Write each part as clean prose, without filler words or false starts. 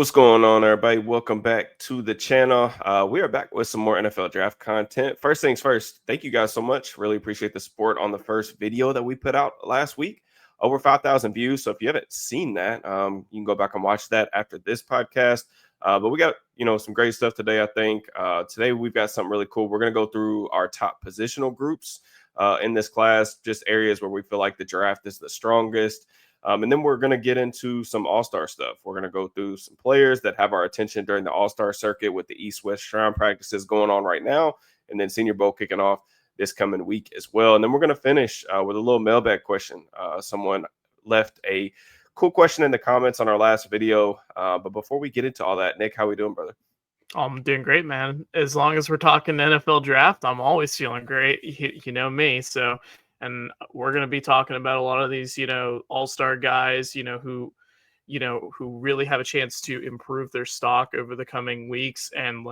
What's going on, everybody? Welcome back to the channel. We are back with some more NFL draft content. First things first, thank you guys so much. Really appreciate the support on the first video that we put out last week. Over 5,000 views. So if you haven't seen that, you can go back and watch that after this podcast. But we got, some great stuff today, I think. Today we've got something really cool. We're going to go through our top positional groups in this class, just areas where we feel like the draft is the strongest. And then we're going to get into some all-star stuff. We're going to go through some players that have our attention during the all-star circuit with the East-West Shrine practices going on right now, and then Senior Bowl kicking off this coming week as well. And then we're going to finish with a little mailbag question. Someone left a cool question in the comments on our last video. But before we get into all that, Nick, how we doing, brother? I'm doing great, man. As long as we're talking NFL draft, I'm always feeling great. You know me, so... And we're going to be talking about a lot of these, all-star guys, who really have a chance to improve their stock over the coming weeks. And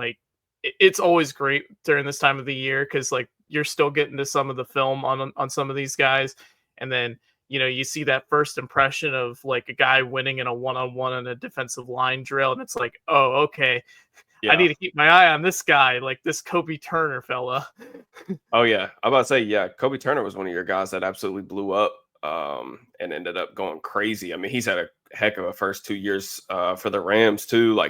it's always great during this time of the year because you're still getting to some of the film on some of these guys. And then, you see that first impression of a guy winning in a one-on-one on a defensive line drill. And it's like, oh, okay. Yeah. I need to keep my eye on this guy, this Kobe Turner fella. Oh, yeah. I'm about to say, yeah, Kobe Turner was one of your guys that absolutely blew up and ended up going crazy. I mean, he's had a heck of a first 2 years for the Rams, too.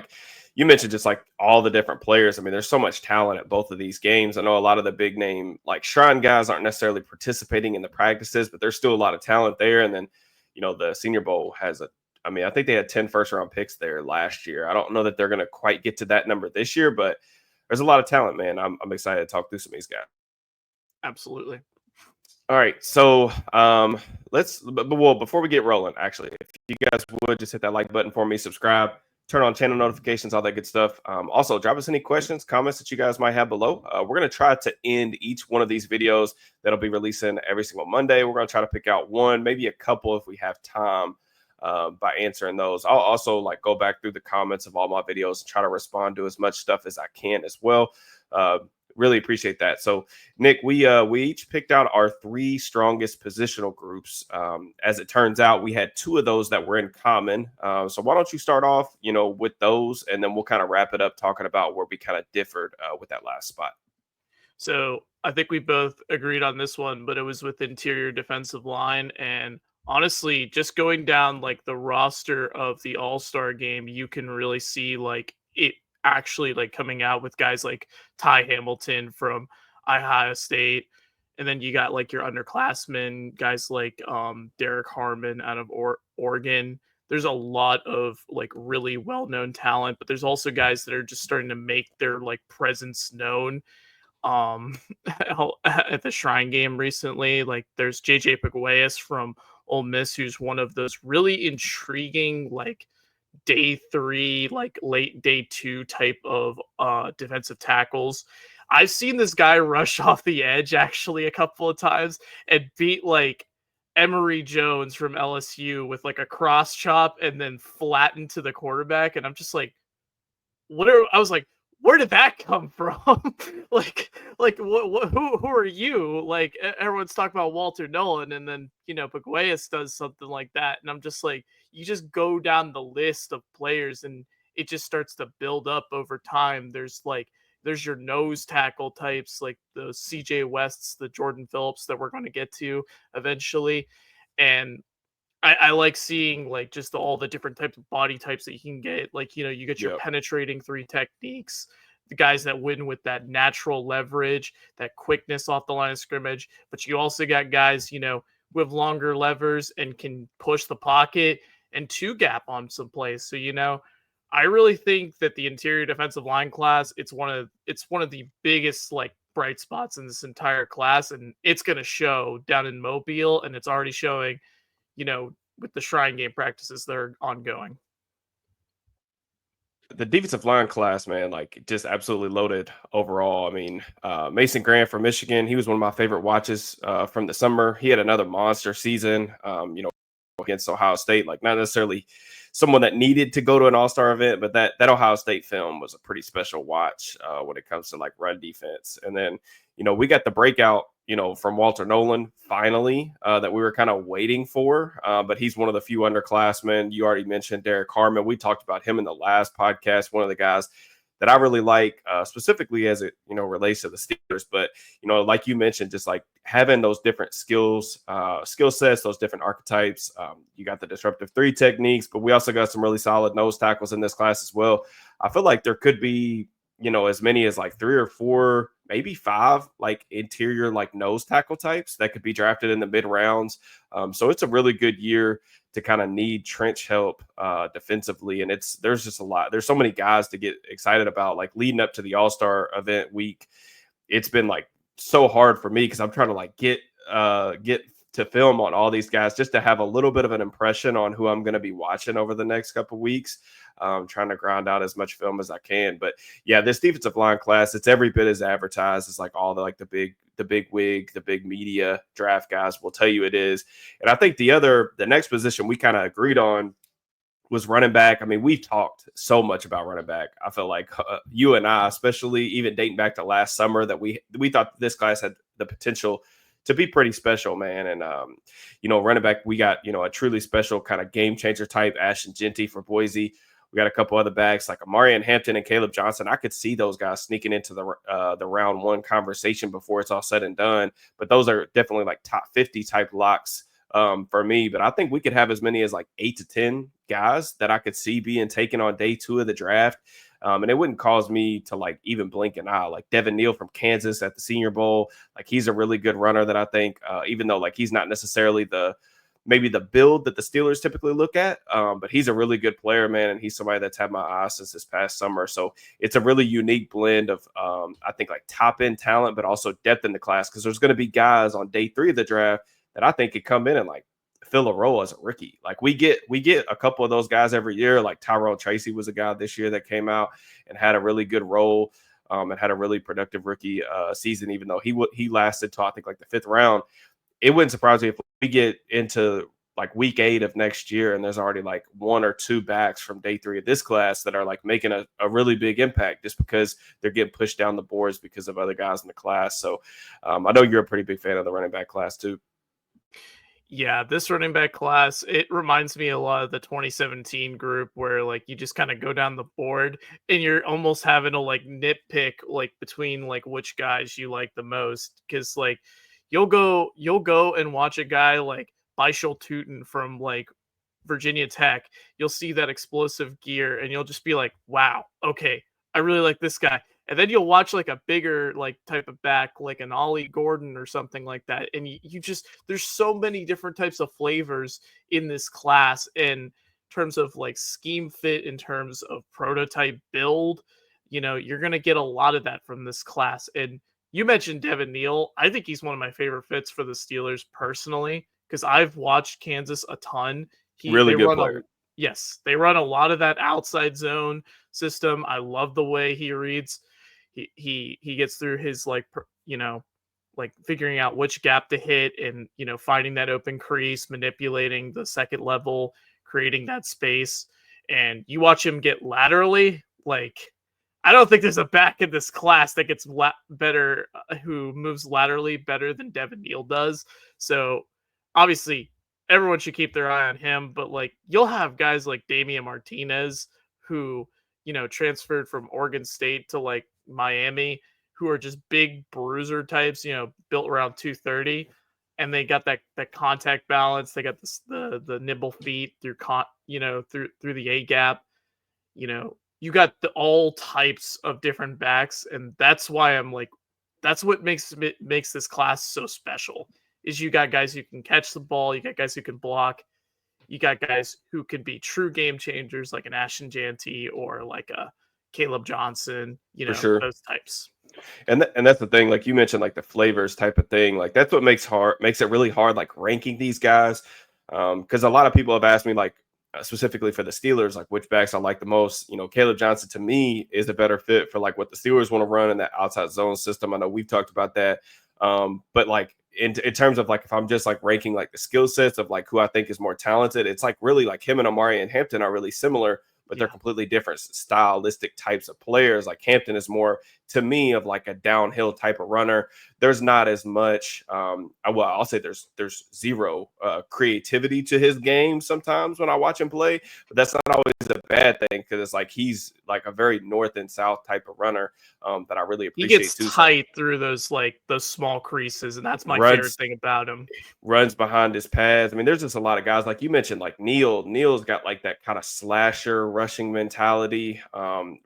You mentioned just all the different players. I mean, there's so much talent at both of these games. I know a lot of the big name, Shrine guys aren't necessarily participating in the practices, but there's still a lot of talent there. And then, the Senior Bowl has I think they had 10 first-round picks there last year. I don't know that they're going to quite get to that number this year, but there's a lot of talent, man. I'm excited to talk through some of these guys. Absolutely. All right, so before we get rolling, actually, if you guys would just hit that like button for me, subscribe, turn on channel notifications, all that good stuff. Also, drop us any questions, comments that you guys might have below. We're going to try to end each one of these videos that'll be releasing every single Monday. We're going to try to pick out one, maybe a couple if we have time. By answering those. I'll also go back through the comments of all my videos and try to respond to as much stuff as I can as well. Really appreciate that. So, Nick, we each picked out our three strongest positional groups. As it turns out, we had two of those that were in common. So why don't you start off, with those, and then we'll kind of wrap it up talking about where we kind of differed with that last spot. So I think we both agreed on this one, but it was with interior defensive line. And honestly, just going down the roster of the All-Star game, you can really see it actually coming out with guys like Ty Hamilton from Ohio State, and then you got your underclassmen, guys like Derek Harmon out of Oregon. There's a lot of really well-known talent, but there's also guys that are just starting to make their presence known at the Shrine game recently. There's JJ Pegues from Ole Miss, who's one of those really intriguing day 3, late day 2 type of defensive tackles. I've seen this guy rush off the edge actually a couple of times and beat Emory Jones from LSU with a cross chop and then flatten to the quarterback. And I'm just where did that come from? Who are you? Everyone's talking about Walter Nolan, and then Pegues does something like that, and I'm just you just go down the list of players, and it just starts to build up over time. There's your nose tackle types, the CJ Wests, the Jordan Phillips that we're going to get to eventually, and I like seeing just all the different types of body types that you can get. You get your penetrating 3 techniques, the guys that win with that natural leverage, that quickness off the line of scrimmage. But you also got guys, who have longer levers and can push the pocket and 2-gap on some plays. So, I really think that the interior defensive line class, it's one of the biggest bright spots in this entire class, and it's going to show down in Mobile, and it's already showing with the Shrine game practices that are ongoing. The defensive line class, man, just absolutely loaded overall. I mean, Mason Grant from Michigan, he was one of my favorite watches from the summer. He had another monster season, against Ohio State. Not necessarily someone that needed to go to an all-star event, but that Ohio State film was a pretty special watch when it comes to run defense. And then, we got the breakout from Walter Nolan, finally, that we were kind of waiting for. But he's one of the few underclassmen. You already mentioned Derek Harmon. We talked about him in the last podcast, one of the guys that I really like, specifically as it, relates to the Steelers. But, like you mentioned, just like having those different skill sets, those different archetypes. You got the disruptive three techniques, but we also got some really solid nose tackles in this class as well. I feel like there could be, as many as like 3 or 4, maybe 5, like interior, like nose tackle types that could be drafted in the mid rounds. So it's a really good year to kind of need trench help defensively. And there's just a lot. There's so many guys to get excited about, like leading up to the All-Star event week. It's been like so hard for me because I'm trying to like get to film on all these guys just to have a little bit of an impression on who I'm going to be watching over the next couple of weeks. Trying to grind out as much film as I can. But yeah, this defensive line class, it's every bit as advertised as like all the big wig, the big media draft guys will tell you it is. And I think the next position we kind of agreed on was running back. I mean, we've talked so much about running back. I feel like you and I, especially even dating back to last summer, that we thought this class had the potential to be pretty special, man. And, running back, we got, a truly special kind of game changer type, Ashton Jeanty for Boise. We got a couple other backs like Amarian Hampton and Caleb Johnson. I could see those guys sneaking into the round one conversation before it's all said and done. But those are definitely like top 50 type locks for me. But I think we could have as many as like 8 to 10 guys that I could see being taken on day 2 of the draft. And it wouldn't cause me to like even blink an eye. Like Devin Neal from Kansas at the Senior Bowl. Like he's a really good runner that I think, even though like he's not necessarily maybe the build that the Steelers typically look at. But he's a really good player, man. And he's somebody that's had my eye since this past summer. So it's a really unique blend of, I think, like top end talent, but also depth in the class. Cause there's going to be guys on day 3 of the draft that I think could come in and like fill a role as a rookie. Like we get a couple of those guys every year. Like Tyrone Tracy was a guy this year that came out and had a really good role. And had a really productive rookie season, even though he lasted till I think like the 5th round. It wouldn't surprise me if we get into like week 8 of next year and there's already like 1 or 2 backs from day 3 of this class that are like making a really big impact just because they're getting pushed down the boards because of other guys in the class. So I know you're a pretty big fan of the running back class too. Yeah, this running back class, it reminds me a lot of the 2017 group where like you just kind of go down the board and you're almost having to like nitpick like between like which guys you like the most. Cause like you'll go and watch a guy like Bishal Tootin from like Virginia Tech. You'll see that explosive gear and you'll just be like, wow, okay, I really like this guy. And then you'll watch like a bigger like type of back, like an Ollie Gordon or something like that. And you just, there's so many different types of flavors in this class in terms of like scheme fit, in terms of prototype build. You're going to get a lot of that from this class. And you mentioned Devin Neal. I think he's one of my favorite fits for the Steelers personally, because I've watched Kansas a ton. Really good player. Yes, they run a lot of that outside zone system. I love the way he reads. He gets through his like figuring out which gap to hit and finding that open crease, manipulating the second level, creating that space. And you watch him get laterally, like I don't think there's a back in this class that gets better, who moves laterally better than Devin Neal does. So obviously everyone should keep their eye on him, but like you'll have guys like Damian Martinez who, transferred from Oregon State to like Miami, who are just big bruiser types, built around 230, and they got that contact balance. They got the nimble feet through through the A gap. You got all types of different backs, and that's why I'm like, that's what makes this class so special. Is you got guys who can catch the ball, you got guys who can block, you got guys who can be true game changers like an Ashton Jeanty or like a Caleb Johnson, For sure. those types. And that's the thing, like you mentioned, like the flavors type of thing. Like that's what makes it really hard, like ranking these guys. Because a lot of people have asked me, like specifically for the Steelers, like which backs I like the most. Caleb Johnson to me is a better fit for like what the Steelers want to run in that outside zone system. I know we've talked about that, but like in terms of like if I'm just like ranking like the skill sets of like who I think is more talented, it's like really like him and Amari and Hampton are really similar. but they're Yeah. completely different stylistic types of players. Like Hampton is more to me of like a downhill type of runner. There's not as much well, I'll say there's zero creativity to his game sometimes when I watch him play, but that's not always a bad thing because it's like he's like a very north and south type of runner that I really He appreciate gets too. So tight through those small creases, and that's my favorite runs thing about him. runs behind his pads. I mean, there's just a lot of guys like you mentioned, like Neil. Neil's got like that kind of slasher rushing mentality.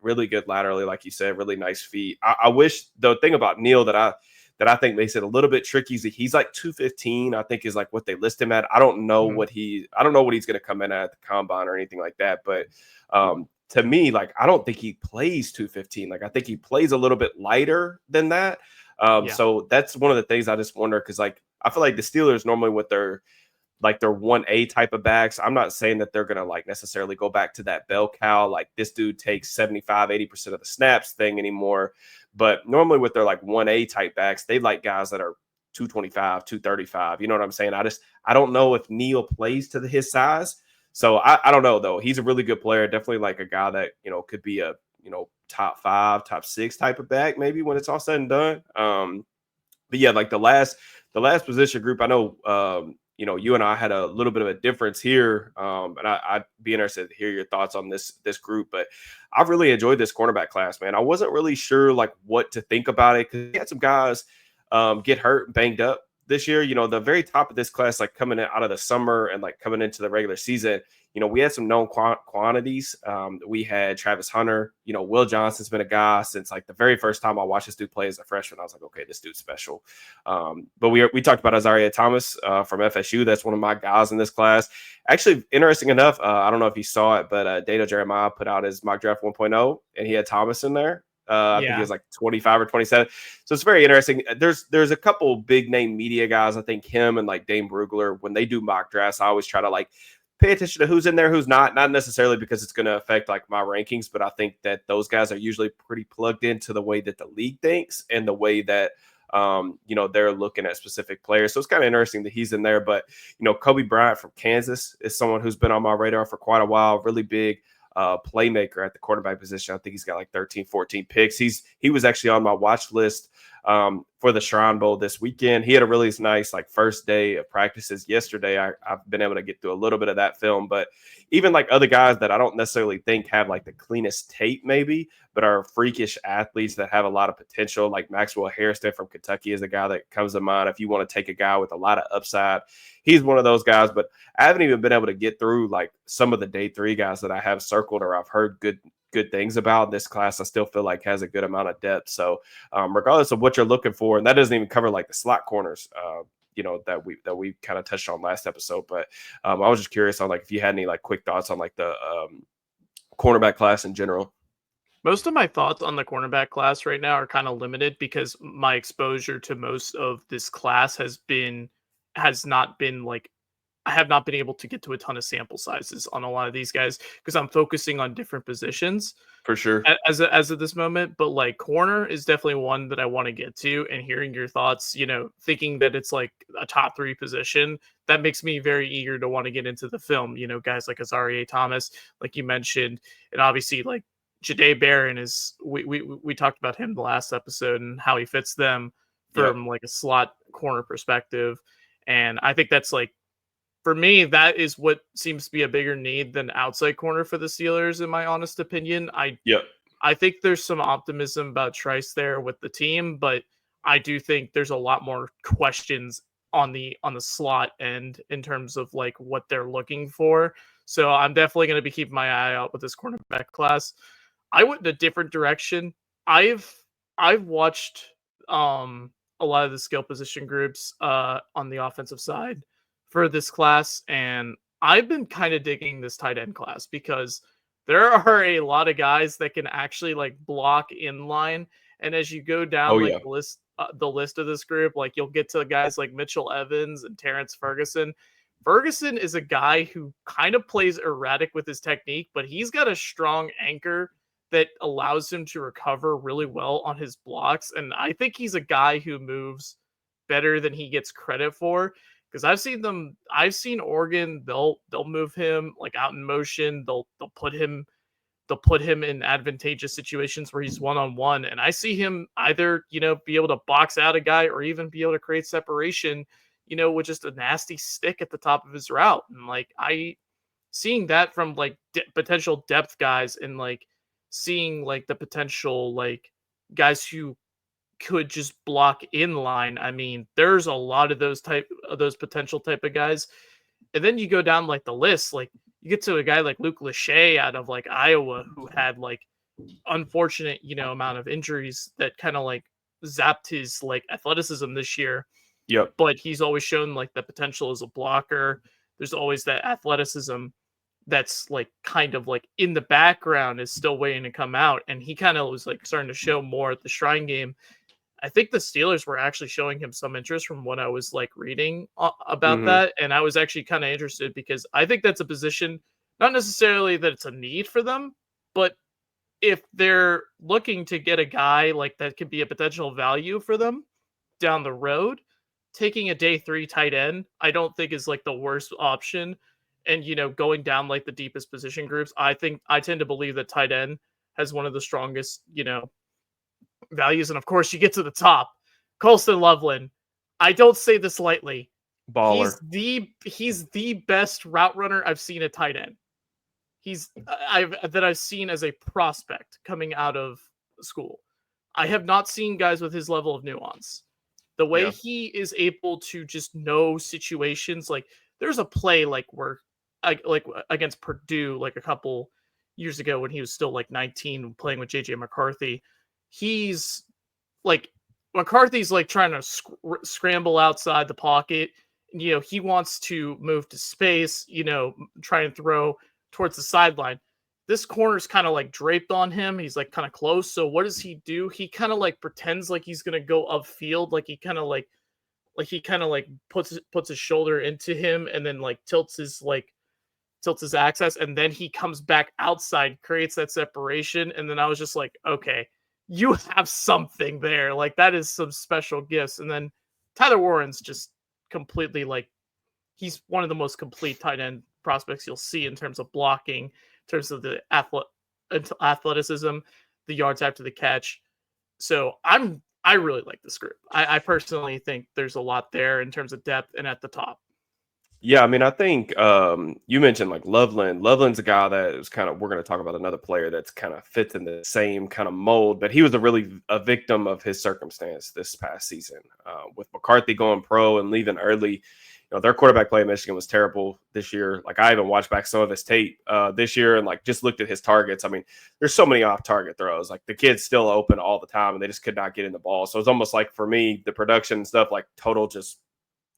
Really good laterally, like you said, really nice feet. I wish the thing about Neil that I think makes it a little bit tricky is that he's like 215, I think is like what they list him at. Mhm. I don't know what he's going to come in at the combine or anything like that. But to me, like I don't think he plays 215. Like I think he plays a little bit lighter than that. Yeah. So that's one of the things I just wonder because like I feel like the Steelers normally with their 1A type of backs. I'm not saying that they're going to like necessarily go back to that bell cow. Like this dude takes 75, 80% of the snaps thing anymore. But normally with their like 1A type backs, they like guys that are 225, 235. You know what I'm saying? I don't know if Neil plays to his size. So I don't know though. He's a really good player. Definitely like a guy that, could be a, top 5, top 6 type of back, maybe when it's all said and done. But yeah, like the last position group, I know you and I had a little bit of a difference here. And I'd be interested to hear your thoughts on this group. But I've really enjoyed this cornerback class, man. I wasn't really sure like what to think about it because we had some guys get hurt and banged up this year. The very top of this class, like coming out of the summer and like coming into the regular season, we had some known quantities. We had Travis Hunter. Will Johnson's been a guy since like the very first time I watched this dude play as a freshman. I was like, okay, this dude's special. But we talked about Azaria Thomas from FSU. That's one of my guys in this class. Actually, interesting enough, I don't know if you saw it, but Data Jeremiah put out his mock draft 1.0, and he had Thomas in there. I think he Yeah. was like 25 or 27. So it's very interesting. There's a couple big name media guys. I think him and like Dane Brugler, when they do mock drafts, I always try to like pay attention to who's in there, who's not necessarily because it's going to affect like my rankings, but I think that those guys are usually pretty plugged into the way that the league thinks and the way that, they're looking at specific players. So it's kind of interesting that he's in there, but, Kobe Bryant from Kansas is someone who's been on my radar for quite a while, really big playmaker at the quarterback position. I think he's got like 13, 14 picks. He was actually on my watch list for the Shrine Bowl this weekend. He had a really nice like first day of practices yesterday. I've been able to get through a little bit of that film, but even like other guys that I don't necessarily think have like the cleanest tape maybe, but are freakish athletes that have a lot of potential. Like Maxwell Harrison from Kentucky is a guy that comes to mind. If you want to take a guy with a lot of upside, he's one of those guys, but I haven't even been able to get through like some of the day 3 guys that I have circled or I've heard good things about. This class I still feel like has a good amount of depth. So regardless of what you're looking for, and that doesn't even cover like the slot corners, that we kind of touched on last episode. But I was just curious on like if you had any like quick thoughts on like the cornerback class in general. Most of my thoughts on the cornerback class right now are kind of limited because my exposure to most of this class has not been like I have not been able to get to a ton of sample sizes on a lot of these guys because I'm focusing on different positions For sure. as of this moment. But like corner is definitely one that I want to get to, and hearing your thoughts, thinking that it's like a top 3 position, that makes me very eager to want to get into the film. Guys like Azaria Thomas, like you mentioned, and obviously like Jade Barron is we talked about him the last episode and how he fits them Yep. from like a slot corner perspective. And I think that's like for me, that is what seems to be a bigger need than outside corner for the Steelers, in my honest opinion. Yep. I think there's some optimism about Trice there with the team, but I do think there's a lot more questions on the slot end in terms of like what they're looking for. So I'm definitely going to be keeping my eye out with this cornerback class. I went in a different direction. I've I've watched a lot of the skill position groups on the offensive side for this class, and I've been kind of digging this tight end class because there are a lot of guys that can actually like block in line. And as you go Oh down like yeah. the list of this group, like you'll get to guys like Mitchell Evans and Terrence Ferguson. Ferguson is a guy who kind of plays erratic with his technique, but he's got a strong anchor that allows him to recover really well on his blocks. And I think he's a guy who moves better than he gets credit for. Because I've seen Oregon, they'll move him like out in motion. They'll put him they'll put him in advantageous situations where he's one-on-one. And I see him either, be able to box out a guy or even be able to create separation, with just a nasty stick at the top of his route. And like, seeing that from like potential depth guys, and like seeing like the potential like guys who could just block in line. I mean, there's a lot of those potential type of guys. And then you go down like the list, like you get to a guy like Luke Lachey out of like Iowa, who had like unfortunate, amount of injuries that kind of like zapped his like athleticism this year. Yep. But he's always shown like the potential as a blocker. There's always that athleticism that's like kind of like in the background is still waiting to come out. And he kind of was like starting to show more at the Shrine Game. I think the Steelers were actually showing him some interest from what I was like reading about that. And I was actually kind of interested because I think that's a position, not necessarily that it's a need for them, but if they're looking to get a guy like that could be a potential value for them down the road, taking a day 3 tight end, I don't think is like the worst option. And, going down like the deepest position groups, I tend to believe that tight end has one of the strongest, values. And of course, you get to the top, Colston Loveland. I don't say this lightly. Baller. He's the best route runner I've seen at tight end. I've seen as a prospect coming out of school. I have not seen guys with his level of nuance. The way he is able to just know situations, like there's a play like where, like against Purdue, like a couple years ago when he was still like 19 playing with JJ McCarthy. He's like McCarthy's like trying to scramble outside the pocket. He wants to move to space, try and throw towards the sideline. This corner's kind of like draped on him. He's like kind of close. So what does he do? He kind of like pretends like he's going to go upfield. Like he kind of like puts his shoulder into him and then like tilts his access. And then he comes back outside, creates that separation. And then I was just like, okay, you have something there. Like that is some special gifts. And then Tyler Warren's just completely like, he's one of the most complete tight end prospects you'll see in terms of blocking, in terms of the athleticism, the yards after the catch. So I really like this group. I personally think there's a lot there in terms of depth and at the top. Yeah, I mean, I think you mentioned like Loveland. Loveland's a guy that is kind of, we're going to talk about another player that's kind of fits in the same kind of mold, but he was a victim of his circumstance this past season. With McCarthy going pro and leaving early, their quarterback play in Michigan was terrible this year. Like I even watched back some of his tape this year and like just looked at his targets. I mean, there's so many off target throws. Like the kid's still open all the time and they just could not get in the ball. So it's almost like for me, the production and stuff, like total just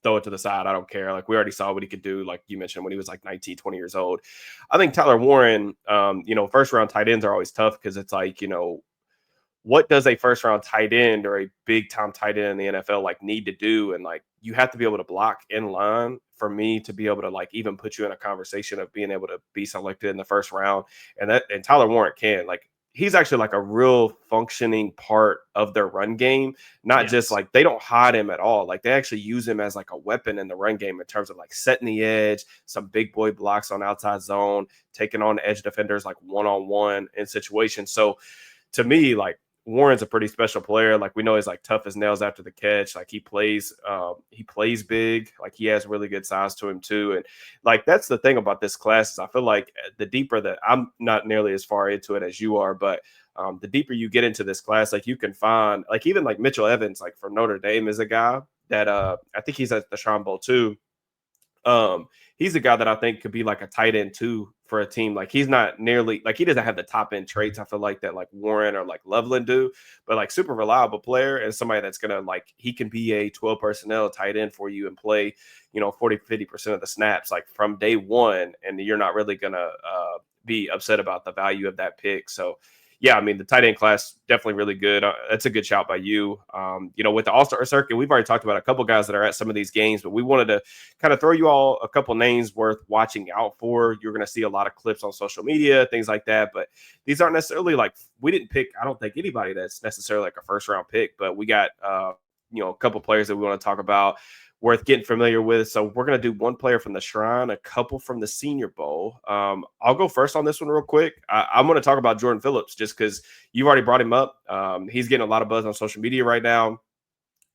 throw it to the side. I don't care. Like we already saw what he could do. Like you mentioned when he was like 19, 20 years old. I think Tyler Warren, first round tight ends are always tough because it's like, what does a first round tight end or a big time tight end in the NFL like need to do? And like, you have to be able to block in line for me to be able to like even put you in a conversation of being able to be selected in the first round. And Tyler Warren can, like, he's actually like a real functioning part of their run game. Not just like they don't hide him at all. Like they actually use him as like a weapon in the run game in terms of like setting the edge, some big boy blocks on outside zone, taking on edge defenders like one-on-one in situations. So to me, like Warren's a pretty special player. Like we know he's like tough as nails after the catch. Like he plays big. Like he has really good size to him too. And like that's the thing about this class is I feel like the deeper that I'm not nearly as far into it as you are, but the deeper you get into this class, like you can find like even like Mitchell Evans, like from Notre Dame, is a guy that I think he's at the Shrine Bowl too. He's a guy that I think could be like a tight end too for a team. Like he's not nearly like he doesn't have the top end traits I feel like that like Warren or like Loveland do, but like super reliable player and somebody that's gonna like he can be a 12 personnel tight end for you and play 40-50% of the snaps like from day one, and you're not really gonna be upset about the value of that pick. So yeah, I mean, the tight end class definitely really good. That's a good shout by you. With the All-Star circuit, we've already talked about a couple guys that are at some of these games, but we wanted to kind of throw you all a couple names worth watching out for. You're going to see a lot of clips on social media, things like that, but these aren't necessarily like, we didn't pick, I don't think anybody that's necessarily like a first round pick, but we got a couple players that we want to talk about worth getting familiar with. So we're going to do one player from the Shrine, a couple from the Senior Bowl. I'll go first on this one real quick. I'm going to talk about Jordan Phillips just because you've already brought him up. He's getting a lot of buzz on social media right now.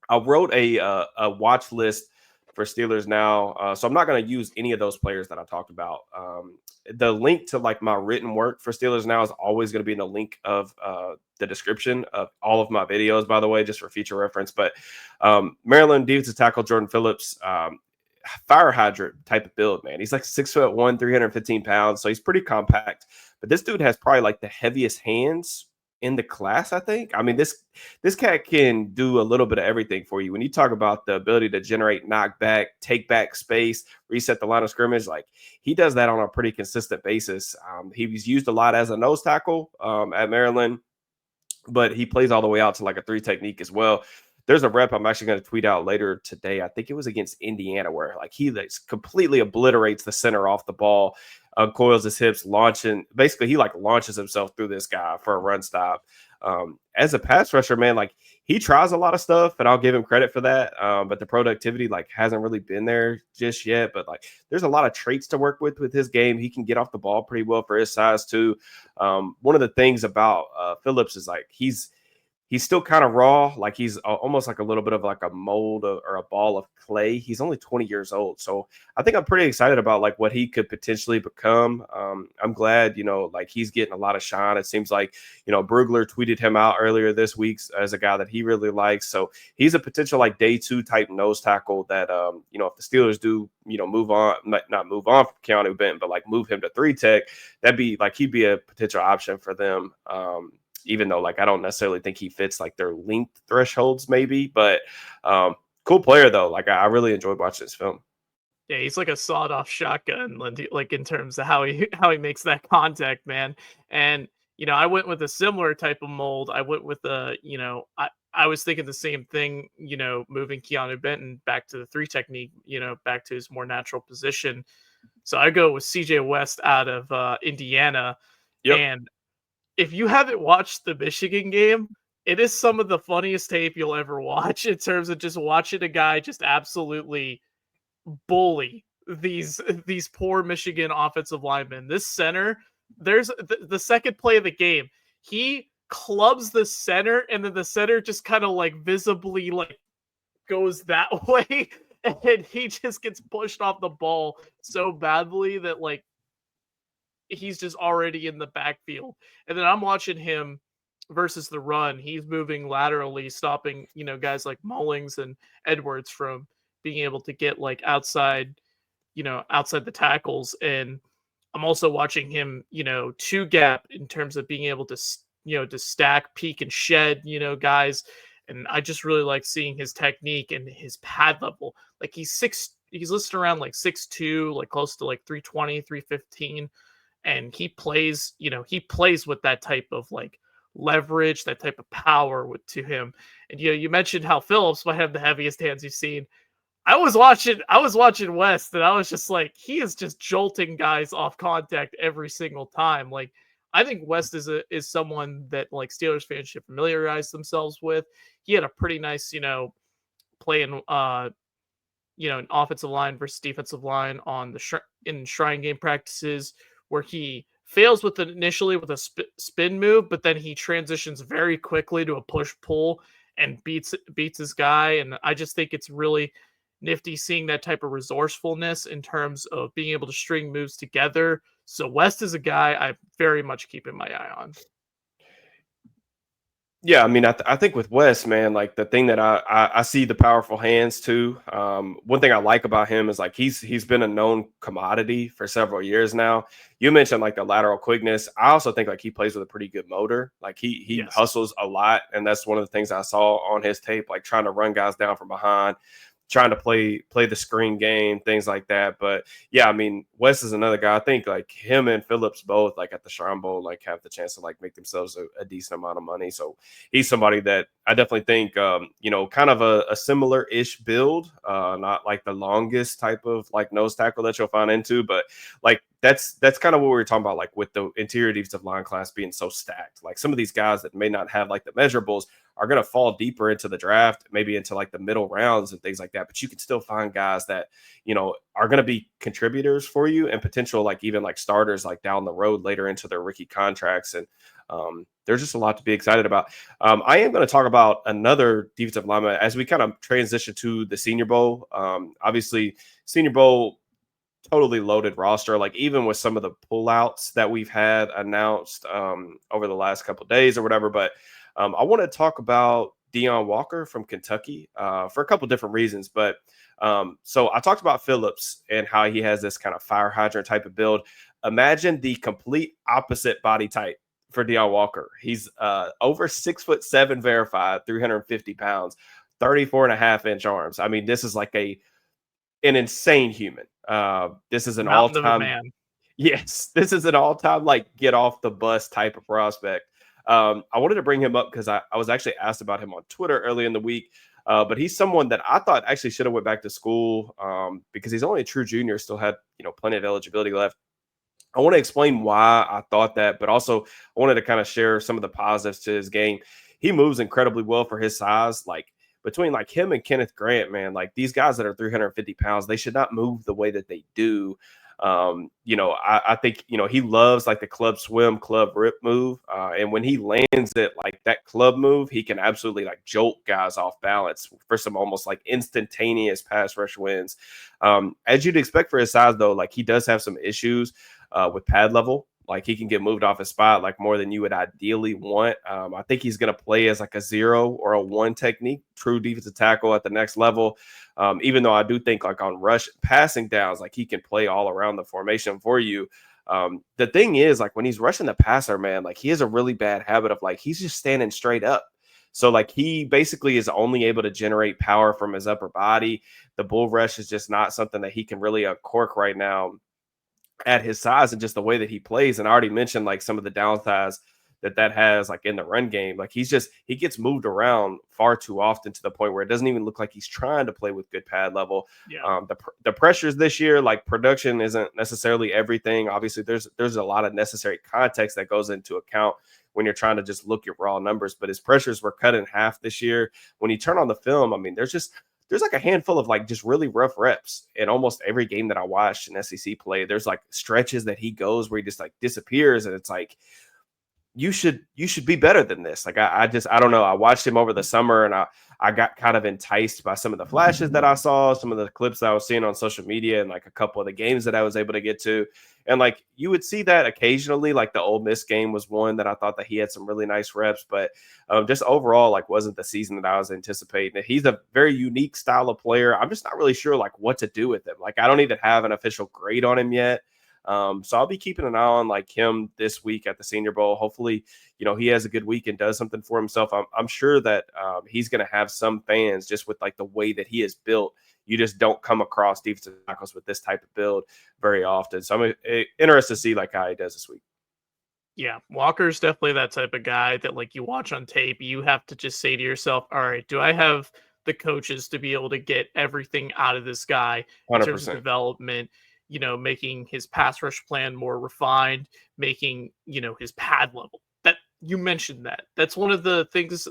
I wrote a watch list for Steelers now, so I'm not going to use any of those players that I talked about. The link to like my written work for Steelers Now is always going to be in the link of the description of all of my videos, by the way, just for future reference. But Maryland defensive tackle Jordan Phillips, fire hydrant type of build, man. He's like 6'1", 315 pounds, so he's pretty compact. But this dude has probably like the heaviest hands in the class, I think. I mean, this cat can do a little bit of everything for you. When you talk about the ability to generate knockback, take back space, reset the line of scrimmage, like he does that on a pretty consistent basis. He was used a lot as a nose tackle at Maryland, but he plays all the way out to like a 3 technique as well. There's a rep I'm actually going to tweet out later today. I think it was against Indiana, where like he completely obliterates the center off the ball, coils his hips, launching. Basically, he like launches himself through this guy for a run stop. As a pass rusher, man, like he tries a lot of stuff, and I'll give him credit for that. But the productivity like hasn't really been there just yet. But like, there's a lot of traits to work with his game. He can get off the ball pretty well for his size too. One of the things about Phillips is like he's still kind of raw. Like he's almost like a little bit of like a mold or a ball of clay. He's only 20 years old. So I think I'm pretty excited about like what he could potentially become. I'm glad, like he's getting a lot of shine. It seems like, Brugler tweeted him out earlier this week as a guy that he really likes. So he's a potential like day 2 type nose tackle that, if the Steelers do, move on, not move on from Keanu Benton, but like move him to 3 tech, that'd be like, he'd be a potential option for them. Even though like I don't necessarily think he fits like their length thresholds, maybe, but cool player though. Like I really enjoyed watching this film. Yeah, he's like a sawed-off shotgun, like in terms of how he makes that contact, man. And I went with a similar type of mold. I went with I was thinking the same thing. Moving Keanu Benton back to the 3 technique, back to his more natural position. So I go with CJ West out of Indiana, Yep. and if you haven't watched the Michigan game, it is some of the funniest tape you'll ever watch in terms of just watching a guy just absolutely bully these poor Michigan offensive linemen. This center, there's the second play of the game, he clubs the center, and then the center just kind of like visibly like goes that way, and he just gets pushed off the ball so badly that like he's just already in the backfield. And then I'm watching him versus the run. He's moving laterally, stopping, guys like Mullings and Edwards from being able to get like outside the tackles. And I'm also watching him, 2 gap in terms of being able to, to stack, peek, and shed, guys. And I just really like seeing his technique and his pad level. Like he's listed around like 6'2", like close to like 320, 315. And he plays with that type of like leverage, that type of power to him. And you mentioned how Phillips might have the heaviest hands you've seen. I was watching West, and I was just like, he is just jolting guys off contact every single time. Like, I think West is someone that like Steelers fans should familiarize themselves with. He had a pretty nice, play in an offensive line versus defensive line on the in Shrine game practices, where he fails initially with a spin move, but then he transitions very quickly to a push-pull and beats his guy. And I just think it's really nifty seeing that type of resourcefulness in terms of being able to string moves together. So West is a guy I'm very much keeping my eye on. Yeah, I mean, I think with Wes, man, like the thing that I see the powerful hands too. One thing I like about him is like he's been a known commodity for several years now. You mentioned like the lateral quickness. I also think like he plays with a pretty good motor. Like he Yes. hustles a lot, and that's one of the things I saw on his tape, like trying to run guys down from behind, trying to play the screen game, things like that. But yeah, I mean, Wes is another guy. I think like him and Phillips both like at the Shrine Bowl like have the chance to like make themselves a decent amount of money. So he's somebody that I definitely think kind of a similar-ish build, not like the longest type of like nose tackle that you'll find into, but like that's kind of what we were talking about, like with the interior defensive line class being so stacked. Like some of these guys that may not have like the measurables are going to fall deeper into the draft, maybe into like the middle rounds and things like that. But you can still find guys that, are going to be contributors for you and potential, like even like starters, like down the road later into their rookie contracts. And there's just a lot to be excited about. I am going to talk about another defensive lineman as we kind of transition to the Senior Bowl. Obviously, Senior Bowl, totally loaded roster. Like even with some of the pullouts that we've had announced over the last couple of days or whatever. But I want to talk about Deion Walker from Kentucky for a couple different reasons. But so I talked about Phillips and how he has this kind of fire hydrant type of build. Imagine the complete opposite body type for Deion Walker. He's over 6'7" verified, 350 pounds, 34.5-inch arms. I mean, this is like an insane human. This is an Mountain of a all-time, man. yes, this is an all-time like get off the bus type of prospect. I wanted to bring him up because I was actually asked about him on Twitter early in the week. But he's someone that I thought actually should have went back to school because he's only a true junior, still had plenty of eligibility left. I want to explain why I thought that, but also I wanted to kind of share some of the positives to his game. He moves incredibly well for his size. Like between like him and Kenneth Grant, man, like these guys that are 350 pounds, they should not move the way that they do. I think, he loves like the club swim, club rip move. And when he lands it like that club move, he can absolutely like jolt guys off balance for some almost like instantaneous pass rush wins. As you'd expect for his size, though, like he does have some issues with pad level. Like he can get moved off his spot like more than you would ideally want. I think he's going to play as like a 0 or a 1 technique, true defensive tackle at the next level. Even though I do think like on rush passing downs, like he can play all around the formation for you. The thing is, like when he's rushing the passer, man, like he has a really bad habit of like he's just standing straight up. So like he basically is only able to generate power from his upper body. The bull rush is just not something that he can really uncork right now at his size and just the way that he plays. And I already mentioned like some of the downsides that has like in the run game. Like he gets moved around far too often to the point where it doesn't even look like he's trying to play with good pad level. Yeah. The pressures this year, like production isn't necessarily everything. Obviously there's a lot of necessary context that goes into account when you're trying to just look at raw numbers, but his pressures were cut in half this year. When you turn on the film, I mean, there's like a handful of like just really rough reps in almost every game that I watched in SEC play. There's like stretches that he goes where he just like disappears, and it's like you should be better than this. Like I don't know. I watched him over the summer and I got kind of enticed by some of the flashes that I saw, some of the clips that I was seeing on social media, and like a couple of the games that I was able to get to. And like you would see that occasionally, like the Ole Miss game was one that I thought that he had some really nice reps, but just overall, like wasn't the season that I was anticipating. He's a very unique style of player. I'm just not really sure like what to do with him. Like I don't even have an official grade on him yet. So I'll be keeping an eye on like him this week at the Senior Bowl. Hopefully, he has a good week and does something for himself. I'm sure that he's going to have some fans just with like the way that he is built. You just don't come across defensive tackles with this type of build very often. So I'm interested to see like how he does this week. Yeah, Walker's definitely that type of guy that like you watch on tape, you have to just say to yourself, all right, do I have the coaches to be able to get everything out of this guy in terms of 100%. development, making his pass rush plan more refined, making, his pad level. That you mentioned that. That's one of the things,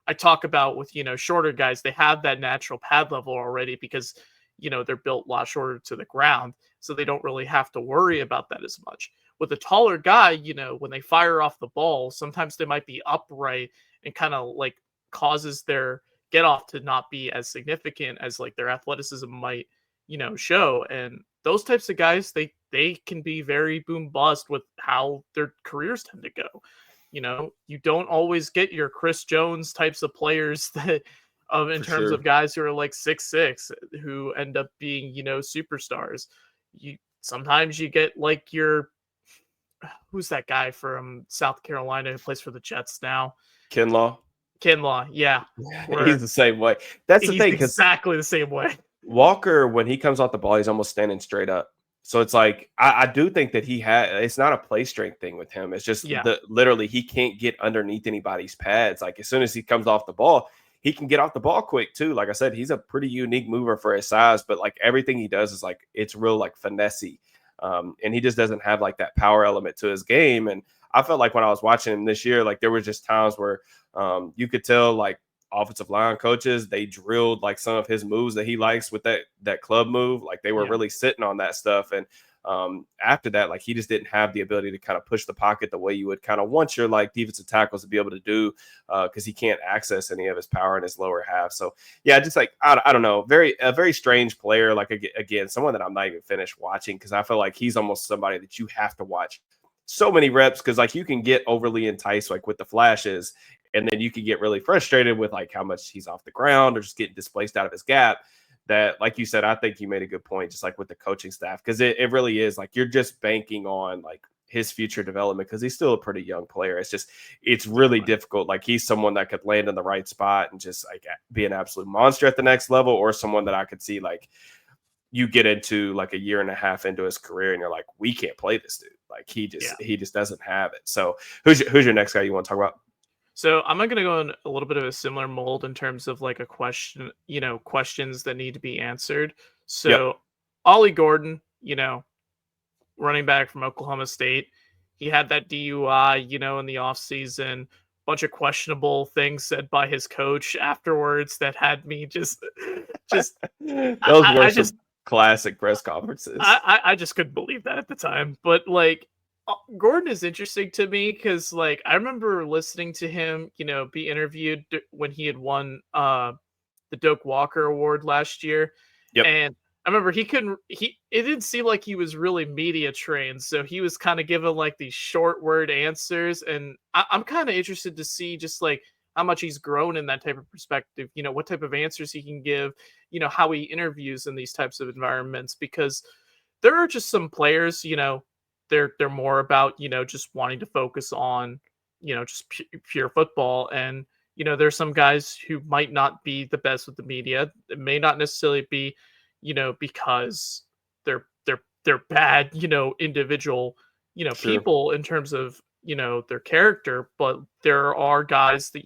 I talk about with, shorter guys. They have that natural pad level already because, they're built a lot shorter to the ground. So they don't really have to worry about that as much. With a taller guy, when they fire off the ball, sometimes they might be upright and kind of like causes their get off to not be as significant as like their athleticism might, show. And those types of guys, they can be very boom bust with how their careers tend to go. You don't always get your Chris Jones types of players that in For terms sure. of guys who are like 6'6" who end up being, superstars. Sometimes you get like your who's that guy from South Carolina who plays for the Jets now? Kinlaw. Kinlaw, yeah. He's Where the same way. That's the he's thing, because exactly the same way. Walker, when he comes off the ball, he's almost standing straight up. So it's like I do think that it's not a play strength thing with him. It's just Yeah. literally he can't get underneath anybody's pads. Like as soon as he comes off the ball, he can get off the ball quick too. Like I said, he's a pretty unique mover for his size, but like everything he does is like it's real like finessey. And he just doesn't have like that power element to his game. And I felt like when I was watching him this year, like there were just times where you could tell like offensive line coaches, they drilled like some of his moves that he likes with that club move. Like they were really sitting on that stuff. And after that, like he just didn't have the ability to kind of push the pocket the way you would kind of want your like defensive tackles to be able to do, because he can't access any of his power in his lower half. So yeah, just like I don't know, a very strange player. Like again, someone that I'm not even finished watching, because I feel like he's almost somebody that you have to watch so many reps, because like you can get overly enticed like with the flashes, and then you can get really frustrated with like how much he's off the ground or just getting displaced out of his gap. That, like you said, I think you made a good point, just like with the coaching staff, because it really is like you're just banking on like his future development, because he's still a pretty young player. It's really difficult. Like he's someone that could land in the right spot and just like be an absolute monster at the next level, or someone that I could see like you get into like a year and a half into his career and you're like, we can't play this dude. Like he just doesn't have it. So who's your next guy you want to talk about? So I'm going to go in a little bit of a similar mold in terms of like a question, questions that need to be answered. Yep. So Ollie Gordon, running back from Oklahoma State, he had that DUI, in the offseason, bunch of questionable things said by his coach afterwards that had me just Those I, were I some just classic press conferences. I just couldn't believe that at the time. But like Gordon is interesting to me because like I remember listening to him, be interviewed when he had won the Doak Walker Award last year. Yep. And I remember it didn't seem like he was really media trained. So he was kind of given like these short word answers. And I'm kind of interested to see just like how much he's grown in that type of perspective, what type of answers he can give, how he interviews in these types of environments, because there are just some players, they're more about, just wanting to focus on, just pure football. And, there's some guys who might not be the best with the media. It may not necessarily be, because they're bad, individual, Sure. people in terms of, their character, but there are guys that,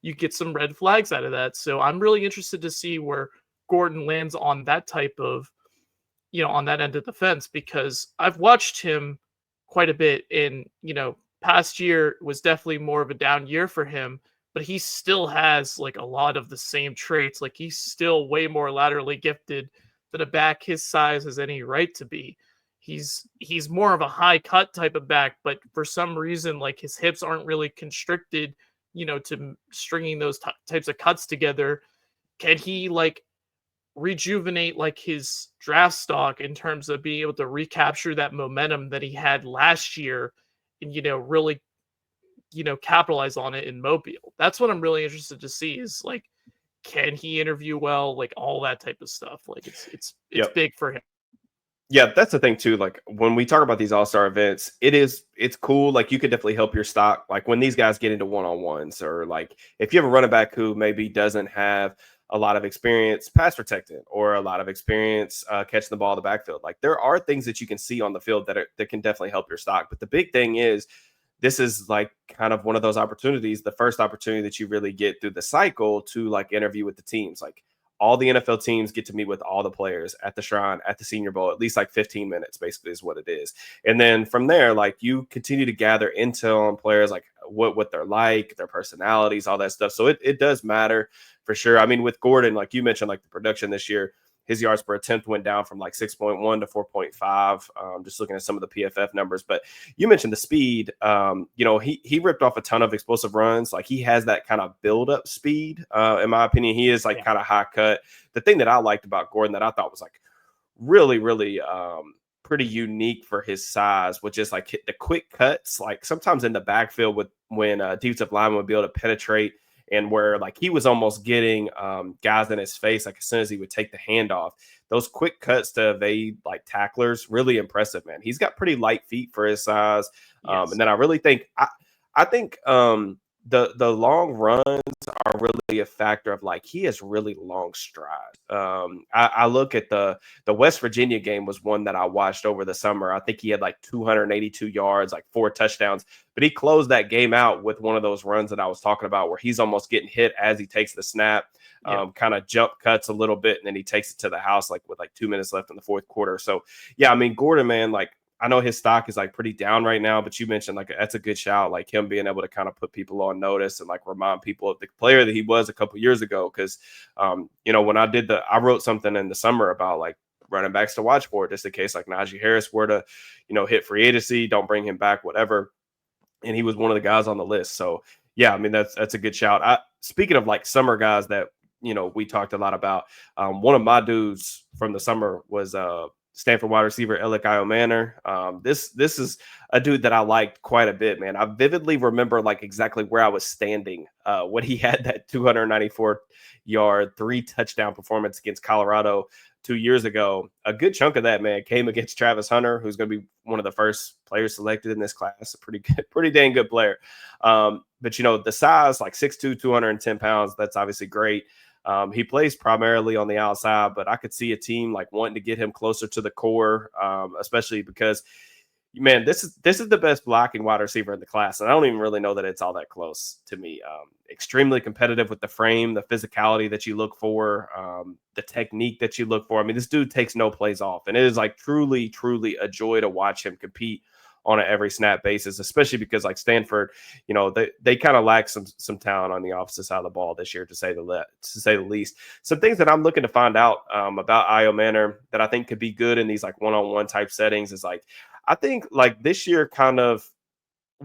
you get some red flags out of that. So I'm really interested to see where Gordon lands on that type of, on that end of the fence, because I've watched him quite a bit in, past year was definitely more of a down year for him, but he still has like a lot of the same traits. Like he's still way more laterally gifted than a back his size has any right to be. He's more of a high cut type of back, but for some reason, like his hips aren't really constricted, to stringing those types of cuts together. Can he like rejuvenate like his draft stock in terms of being able to recapture that momentum that he had last year and really capitalize on it in Mobile? That's what I'm really interested to see, is like, can he interview well, like all that type of stuff. Like it's Yep. big for him. Yeah, that's the thing too. Like when we talk about these all-star events, it's cool. Like you could definitely help your stock. Like when these guys get into one-on-ones, or like if you have a running back who maybe doesn't have a lot of experience pass protecting, or a lot of experience catching the ball in the backfield, like there are things that you can see on the field that can definitely help your stock. But the big thing is, this is like kind of one of those opportunities, the first opportunity that you really get through the cycle to like interview with the teams. Like all the NFL teams get to meet with all the players at the Shrine, at the Senior Bowl, at least like 15 minutes, basically is what it is. And then from there, like you continue to gather intel on players, like what they're like, their personalities, all that stuff. So it does matter for sure. I mean, with Gordon, like you mentioned, like the production this year, his yards per attempt went down from like 6.1 to 4.5. Just looking at some of the PFF numbers. But you mentioned the speed. He ripped off a ton of explosive runs. Like he has that kind of build-up speed. In my opinion, he is like kind of high cut. The thing that I liked about Gordon that I thought was like really, really pretty unique for his size, which is like hit the quick cuts. Like sometimes in the backfield when defensive lineman would be able to penetrate, and where like he was almost getting guys in his face, like as soon as he would take the handoff, those quick cuts to evade like tacklers, really impressive, man. He's got pretty light feet for his size. Yes. And then I really think, I think the long runs are really a factor of like, he has really long strides. I look at the West Virginia game was one that I watched over the summer. I think he had like 282 yards, like 4 touchdowns, but he closed that game out with one of those runs that I was talking about, where he's almost getting hit as he takes the snap, kind of jump cuts a little bit, and then he takes it to the house like with like 2 minutes left in the fourth quarter. So yeah, I mean, Gordon, man, like I know his stock is like pretty down right now, but you mentioned like that's a good shout, like him being able to kind of put people on notice and like remind people of the player that he was a couple years ago. Because, when I wrote something in the summer about like running backs to watch for, just in case like Najee Harris were to, hit free agency, don't bring him back, whatever. And he was one of the guys on the list. So yeah, I mean that's a good shout. Speaking of like summer guys that we talked a lot about. One of my dudes from the summer was Stanford wide receiver Alec Manor. This is a dude that I liked quite a bit, man. I vividly remember like exactly where I was standing when he had that 294-yard, 3-touchdown performance against Colorado 2 years ago. A good chunk of that, man, came against Travis Hunter, who's going to be one of the first players selected in this class. A pretty good, pretty dang good player. But the size, like 6'2", 210 pounds, that's obviously great. He plays primarily on the outside, but I could see a team like wanting to get him closer to the core, especially because, man, this is the best blocking wide receiver in the class, and I don't even really know that it's all that close to me. Extremely competitive with the frame, the physicality that you look for, the technique that you look for. I mean, this dude takes no plays off, and it is like truly, truly a joy to watch him compete on an every snap basis, especially because like Stanford, they kind of lack some talent on the opposite side of the ball this year, to say the least. Some things that I'm looking to find out about Io Manor that I think could be good in these like one-on-one type settings is like, I think like this year kind of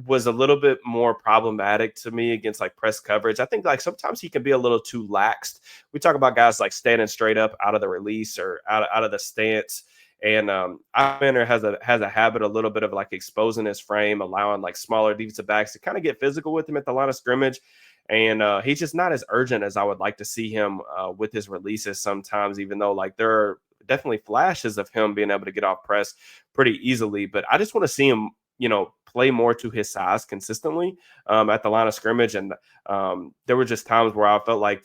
was a little bit more problematic to me against like press coverage. I think like sometimes he can be a little too laxed. We talk about guys like standing straight up out of the release or out of the stance. And Ivander has a habit a little bit of like exposing his frame, allowing like smaller defensive backs to kind of get physical with him at the line of scrimmage. And he's just not as urgent as I would like to see him with his releases sometimes, even though like there are definitely flashes of him being able to get off press pretty easily. But I just want to see him, play more to his size consistently at the line of scrimmage. And there were just times where I felt like,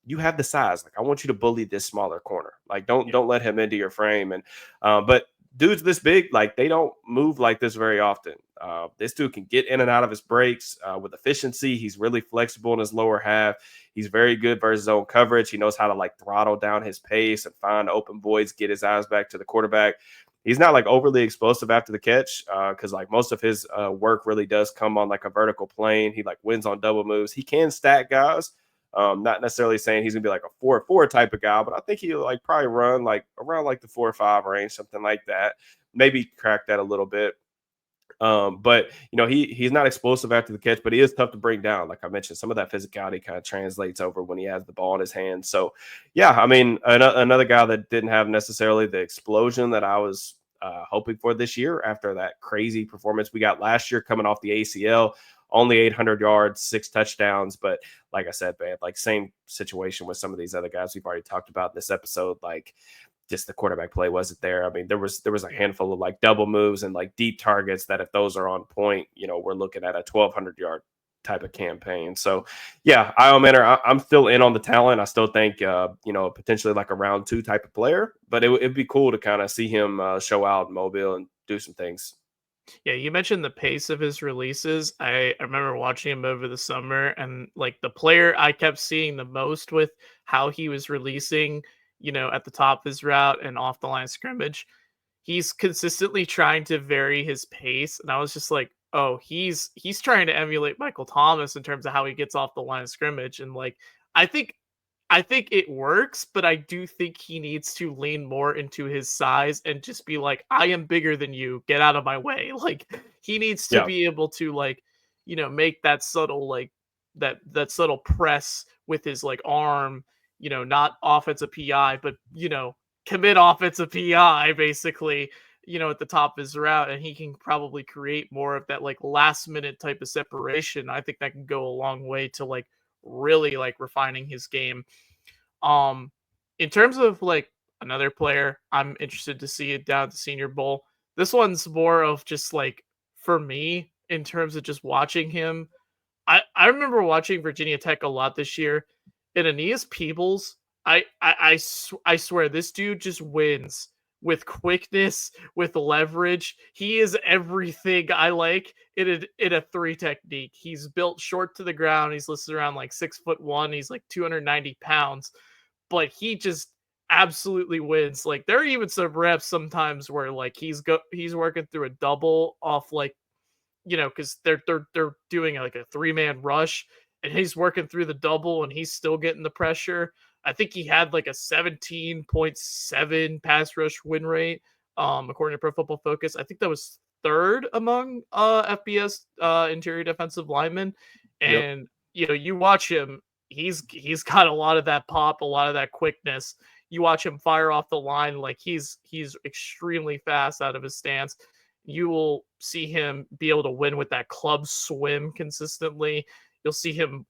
you have the size. Like I want you to bully this smaller corner. Like don't let him into your frame. And but dudes this big, like they don't move like this very often. This dude can get in and out of his breaks with efficiency. He's really flexible in his lower half. He's very good versus zone coverage. He knows how to like throttle down his pace and find open voids, get his eyes back to the quarterback. He's not like overly explosive after the catch because like most of his work really does come on like a vertical plane. He like wins on double moves. He can stack guys. Not necessarily saying he's gonna be like a 4-4 type of guy, but I think he'll like probably run like around like the 4-5 range, something like that. Maybe crack that a little bit. But he's not explosive after the catch, but he is tough to bring down. Like I mentioned, some of that physicality kind of translates over when he has the ball in his hand. So yeah, I mean, another guy that didn't have necessarily the explosion that I was hoping for this year after that crazy performance we got last year coming off the ACL. Only 800 yards, 6 touchdowns. But like I said, man, like same situation with some of these other guys we've already talked about in this episode. Like just the quarterback play wasn't there. I mean, there was a handful of like double moves and like deep targets that if those are on point, we're looking at a 1,200-yard type of campaign. So yeah, Io Manor, I'm still in on the talent. I still think, potentially like a round 2 type of player, but it'd be cool to kind of see him show out in Mobile and do some things. Yeah, you mentioned the pace of his releases. I remember watching him over the summer, and like the player I kept seeing the most with how he was releasing, at the top of his route and off the line of scrimmage, he's consistently trying to vary his pace. And I was just like, oh, he's trying to emulate Michael Thomas in terms of how he gets off the line of scrimmage. And like I think I think it works, but I do think he needs to lean more into his size and just be like, I am bigger than you. Get out of my way. Like he needs to Yeah. be able to like, make that subtle that subtle press with his like arm, not offensive PI, but commit offensive PI basically, at the top of his route, and he can probably create more of that like last minute type of separation. I think that can go a long way to like really like refining his game. Um, in terms of like another player, I'm interested to see it down at the Senior Bowl. This one's more of just like for me in terms of just watching him. I remember watching Virginia Tech a lot this year, and Aeneas Peebles. I swear this dude just wins with quickness, with leverage. He is everything I like in a 3 technique. He's built short to the ground. He's listed around like 6'1". He's like 290 pounds, but he just absolutely wins. Like there are even some reps sometimes where like he's working through a double off like because they're doing like a 3-man rush, and he's working through the double, and he's still getting the pressure. I think he had like a 17.7 pass rush win rate, according to Pro Football Focus. I think that was third among FBS interior defensive linemen, Yep. and you watch him. He's got a lot of that pop, a lot of that quickness. You watch him fire off the line like he's extremely fast out of his stance. You will see him be able to win with that club swim consistently. You'll see him.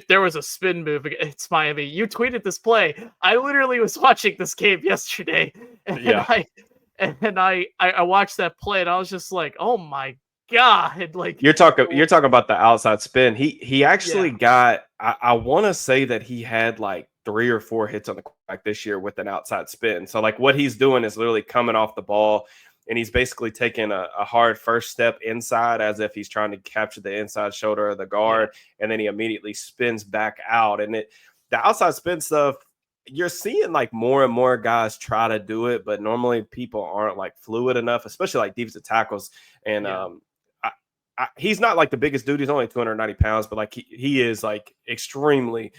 There was a spin move against Miami. You tweeted this play. I literally was watching this game yesterday, and Yeah. I watched that play, and I was just like, oh my god! Like You're talking about the outside spin. He actually yeah, got. I want to say that he had like 3 or 4 hits on the quarterback this year with an outside spin. So like what he's doing is literally coming off the ball, and he's basically taking a hard first step inside as if he's trying to capture the inside shoulder of the yeah, guard, and then he immediately spins back out. And the outside spin stuff, you're seeing like more and more guys try to do it, but normally people aren't like fluid enough, especially like defensive tackles. And yeah. he's not like the biggest dude. He's only 290 pounds, but like he is like extremely.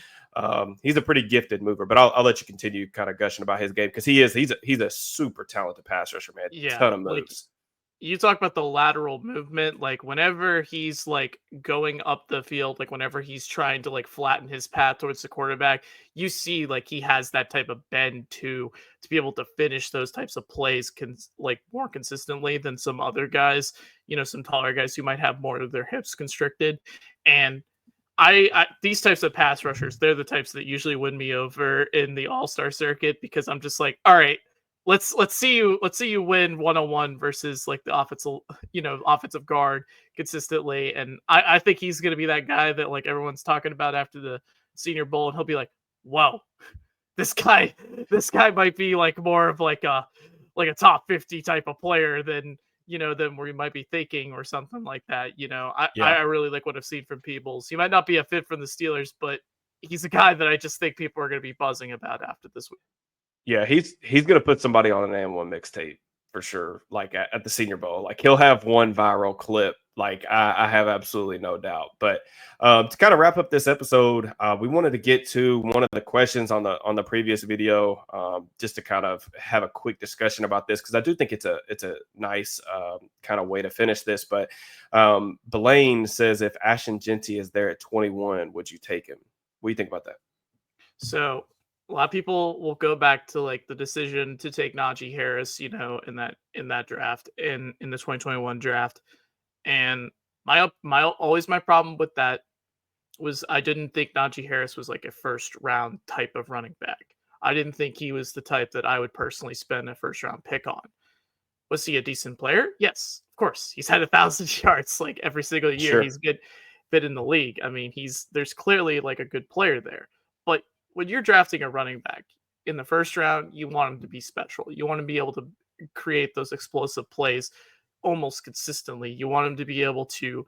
He's a pretty gifted mover. But I'll let you continue kind of gushing about his game because he's a super talented pass rusher, man. Yeah, Ton of like moves. you talk about the lateral movement, like whenever he's like going up the field, like whenever he's trying to like flatten his path towards the quarterback, you see like he has that type of bend to be able to finish those types of plays like more consistently than some other guys, some taller guys who might have more of their hips constricted. And I these types of pass rushers, they're the types that usually win me over in the all-star circuit because I'm just like, all right, let's see you win 1-on-1 versus like the offensive guard consistently. And I think he's gonna be that guy that like everyone's talking about after the Senior Bowl, and he'll be like, whoa, this guy this guy might be like more of like a top 50 type of player than we might be thinking or something like that. I Yeah. really like what I've seen from Peebles. He might not be a fit for the Steelers, but he's a guy that I just think people are going to be buzzing about after this week. Yeah, he's gonna put somebody on an AM1 mixtape for sure. Like at the Senior Bowl, like he'll have one viral clip. Like I have absolutely no doubt. But to kind of wrap up this episode, we wanted to get to one of the questions on the previous video, just to kind of have a quick discussion about this because I do think it's a nice kind of way to finish this. But Blaine says, if Ashton Jeanty is there at 21, would you take him? What do you think about that? So a lot of people will go back to like the decision to take Najee Harris, in that draft in the 2021 draft. And my problem with that was I didn't think Najee Harris was like a first round type of running back. I didn't think he was the type that I would personally spend a first round pick on. Was he a decent player? Yes, of course. He's had 1,000 yards like every single year. Sure. He's good fit in the league. I mean, there's clearly like a good player there. But when you're drafting a running back in the first round, you want him to be special. You want to be able to create those explosive plays almost consistently. You want him to be able to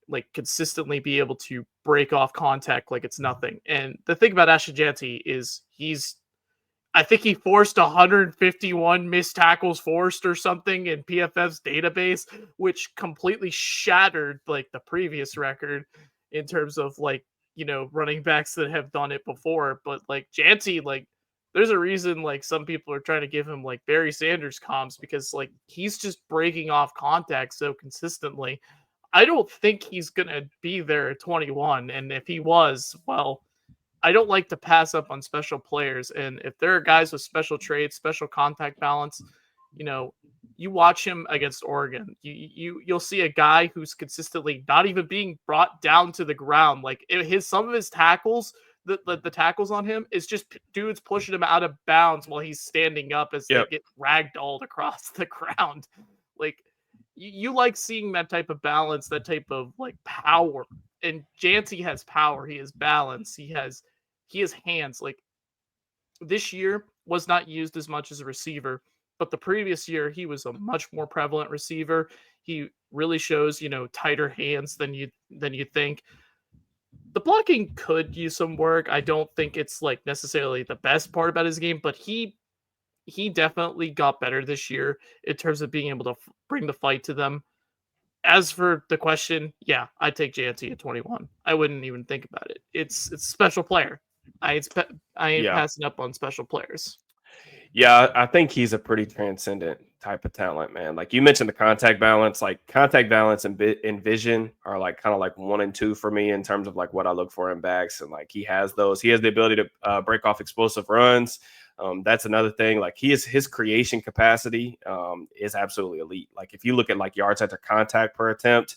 like consistently be able to break off contact like it's nothing. And the thing about Ashton Jeanty is I think he forced 151 missed tackles forced or something in PFF's database, which completely shattered like the previous record in terms of like, running backs that have done it before. But like Jeanty, like there's a reason like some people are trying to give him like Barry Sanders comps because like he's just breaking off contact so consistently. I don't think he's going to be there at 21. And if he was, well, I don't like to pass up on special players. And if there are guys with special traits, special contact balance, you know, you watch him against Oregon, you'll see a guy who's consistently not even being brought down to the ground. Like some of his tackles, the tackles on him is just dudes pushing him out of bounds while he's standing up as they Yep. get ragdolled across the ground. Like you like seeing that type of balance, that type of like power. And Jancy has power. He has balance. He has hands. Like this year was not used as much as a receiver, but the previous year he was a much more prevalent receiver. He really shows, tighter hands than you think. The blocking could use some work. I don't think it's like necessarily the best part about his game, but he he definitely got better this year in terms of being able to bring the fight to them. As for the question, yeah, I'd take JT at 21. I wouldn't even think about it. It's a special player. I ain't Yeah. passing up on special players. Yeah, I think he's a pretty transcendent type of talent, man. Like you mentioned, the contact balance, like contact balance and vision are like kind of like 1 and 2 for me in terms of like what I look for in backs. And like he has those. He has the ability to break off explosive runs. That's another thing. Like his creation capacity is absolutely elite. Like if you look at like yards after contact per attempt,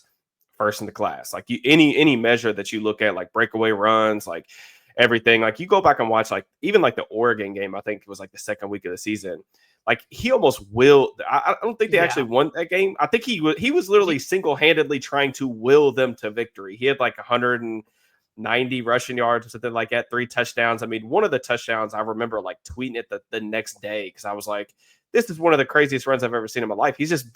first in the class. Like any measure that you look at, like breakaway runs, like everything. Like you go back and watch, like even like the Oregon game. I think it was like the second week of the season. Like he almost will. I don't think they actually Yeah. won that game. I think he was literally single handedly trying to will them to victory. He had like 190 rushing yards or something like that, 3 touchdowns. I mean, one of the touchdowns I remember like tweeting it the next day because I was like, this is one of the craziest runs I've ever seen in my life. He's just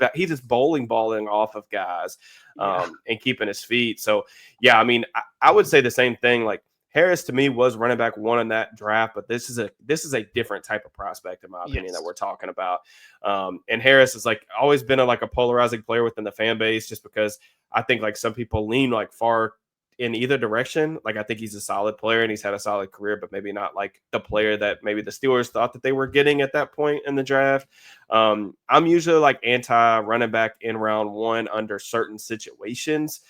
bowling balling off of guys Yeah. and keeping his feet. So yeah, I mean, I would say the same thing. Like Harris to me was running back 1 in that draft, but this is a different type of prospect in my opinion that Yes. we're talking about. And Harris has like always been like a polarizing player within the fan base, just because I think like some people lean like far in either direction. Like I think he's a solid player and he's had a solid career, but maybe not like the player that maybe the Steelers thought that they were getting at that point in the draft. I'm usually like anti running back in round 1 under certain situations.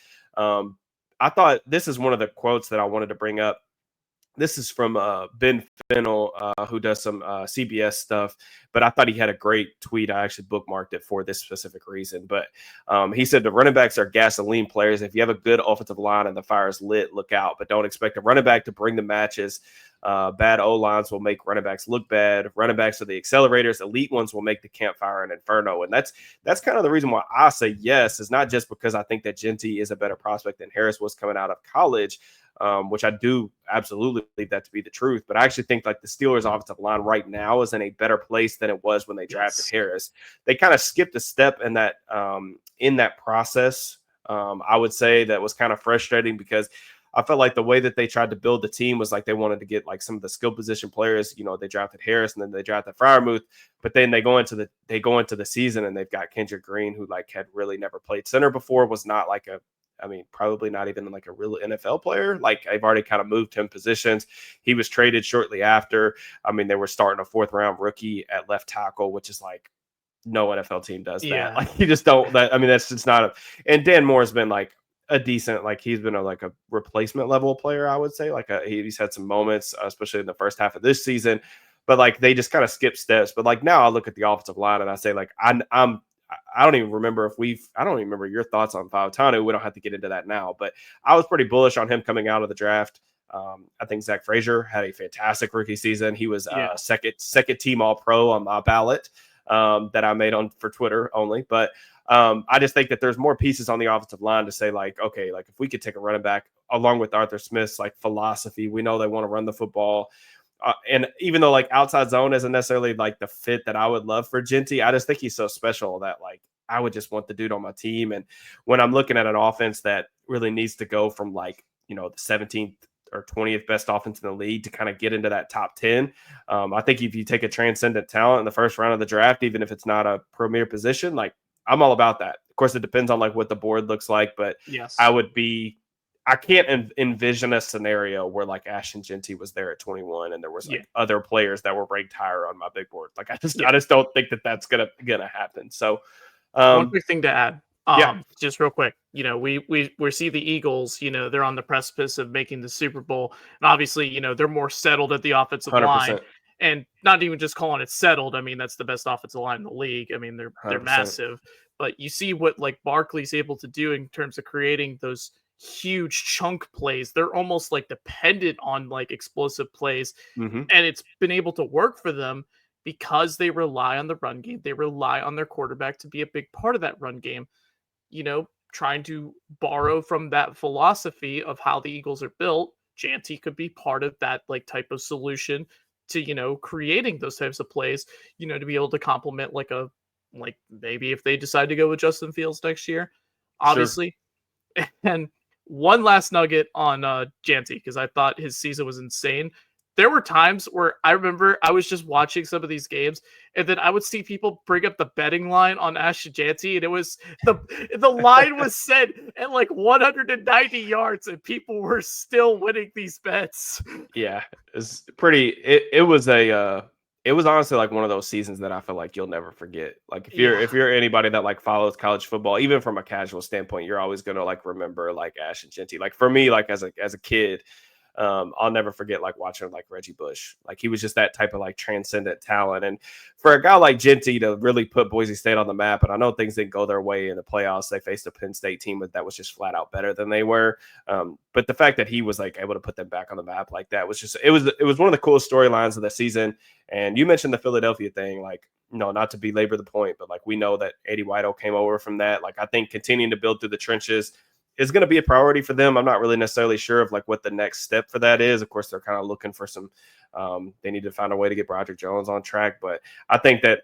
I thought this is one of the quotes that I wanted to bring up. This is from Ben Fennell, who does some CBS stuff, but I thought he had a great tweet. I actually bookmarked it for this specific reason. But he said the running backs are gasoline players. If you have a good offensive line and the fire is lit, look out. But don't expect a running back to bring the matches. Bad O-lines will make running backs look bad. Running backs are the accelerators. Elite ones will make the campfire an inferno. And that's kind of the reason why I say yes. Is not just because I think that Jeanty is a better prospect than Harris was coming out of college, which I do absolutely believe that to be the truth. But I actually think like the Steelers' offensive line right now is in a better place than it was when they drafted Harris. They kind of skipped a step in that process. I would say that was kind of frustrating because I felt like the way that they tried to build the team was like they wanted to get like some of the skill position players. You know, they drafted Harris and then they drafted Freiermuth, but then they go into the season and they've got Kendrick Green, who like had really never played center before, was not like probably not even like a real NFL player. Like I've already kind of moved him positions. He was traded shortly after. I mean, they were starting a 4th round rookie at left tackle, which is like no NFL team does that. Yeah. Like you just don't. That's just not And Dan Moore's been like a decent, like he's been like a replacement level player, I would say. Like he's had some moments, especially in the first half of this season. But like they just kind of skip steps. But like now I look at the offensive line and I say like I don't even remember I don't even remember your thoughts on Fautanu. We don't have to get into that now, but I was pretty bullish on him coming out of the draft. I think Zach Frazier had a fantastic rookie season. He was second team All Pro on my ballot that I made for Twitter only. But I just think that there's more pieces on the offensive line to say like, okay, like if we could take a running back along with Arthur Smith's like philosophy, we know they want to run the football. And even though like outside zone isn't necessarily like the fit that I would love for Jeanty, I just think he's so special that like I would just want the dude on my team. And when I'm looking at an offense that really needs to go from like, you know, the 17th or 20th best offense in the league to kind of get into that top 10, I think if you take a transcendent talent in the first round of the draft, even if it's not a premier position, like I'm all about that. Of course, it depends on like what the board looks like, but Yes. I can't envision a scenario where like Ashton Jeanty was there at 21 and there was like other players that were ranked higher on my big board. Like I just don't think that that's gonna happen. So one quick thing to add, yeah, just real quick, you know, we see the Eagles, you know, they're on the precipice of making the Super Bowl, and obviously, you know, they're more settled at the offensive line, 100%, and not even just calling it settled. I mean, that's the best offensive line in the league. I mean, they're 100%. massive, but you see what like Barkley's able to do in terms of creating those huge chunk plays. They're almost like dependent on like explosive plays, Mm-hmm. and it's been able to work for them because they rely on the run game. They rely on their quarterback to be a big part of that run game. You know, trying to borrow from that philosophy of how the Eagles are built, Jeanty could be part of that like type of solution to, you know, creating those types of plays, you know, to be able to complement like maybe if they decide to go with Justin Fields next year, Sure. obviously. And one last nugget on Jeanty, because I thought his season was insane. there were times where I remember I was just watching some of these games, and then I would see people bring up the betting line on Ashton Jeanty, and it was the line was set at like 190 yards, and people were still winning these bets. Yeah, it's pretty. It was honestly like one of those seasons that I feel like you'll never forget. Like Yeah. if you're anybody that like follows college football, even from a casual standpoint, you're always gonna like remember like Ashton Jeanty. Like for me, like as a kid, I'll never forget like watching like Reggie Bush. Like he was just that type of like transcendent talent. And for a guy like Jeanty to really put Boise State on the map, and I know things didn't go their way in the playoffs. They faced a Penn State team that was just flat out better than they were. But the fact that he was like able to put them back on the map like that was just it was one of the coolest storylines of the season. And you mentioned the Philadelphia thing, like not to belabor the point, but like we know that Eddie Whitehill came over from that. Like I think continuing to build through the trenches is going to be a priority for them. I'm not really necessarily sure of like what the next step for that is. Of course, they're kind of looking for some. They need to find a way to get Broderick Jones on track, but I think that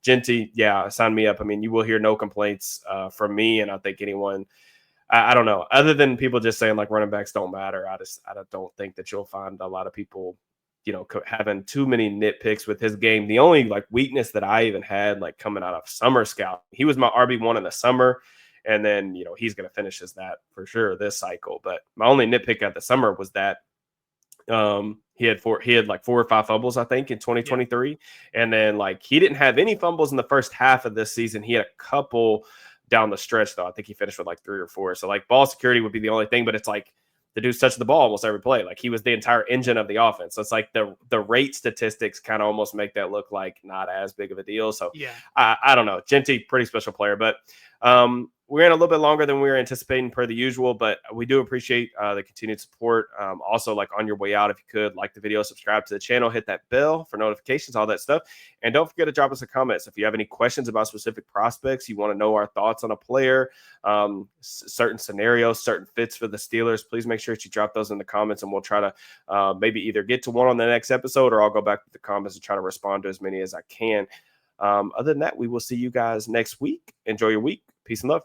Jeanty, yeah, sign me up. I mean, you will hear no complaints from me, and I think anyone. I don't know. Other than people just saying like running backs don't matter, I don't think that you'll find a lot of people, having too many nitpicks with his game. The only like weakness that I even had like coming out of summer scout, he was my RB1 in the summer. And then, he's going to finish as that for sure this cycle. But my only nitpick at the summer was that he had like 4 or 5 fumbles, I think, in 2023. Yeah. And then like he didn't have any fumbles in the first half of this season. He had a couple down the stretch, though. I think he finished with like 3 or 4. So like ball security would be the only thing, but it's like the dude's touching the ball almost every play. Like he was the entire engine of the offense. So it's like the rate statistics kind of almost make that look like not as big of a deal. So Yeah, I don't know. Jeanty, pretty special player, but we're in a little bit longer than we were anticipating per the usual, but we do appreciate the continued support. Also, like on your way out, if you could like the video, subscribe to the channel, hit that bell for notifications, all that stuff. And don't forget to drop us a comment. If you have any questions about specific prospects, you want to know our thoughts on a player, certain scenarios, certain fits for the Steelers, please make sure that you drop those in the comments, and we'll try to maybe either get to one on the next episode, or I'll go back to the comments and try to respond to as many as I can. Other than that, we will see you guys next week. Enjoy your week. Peace and love.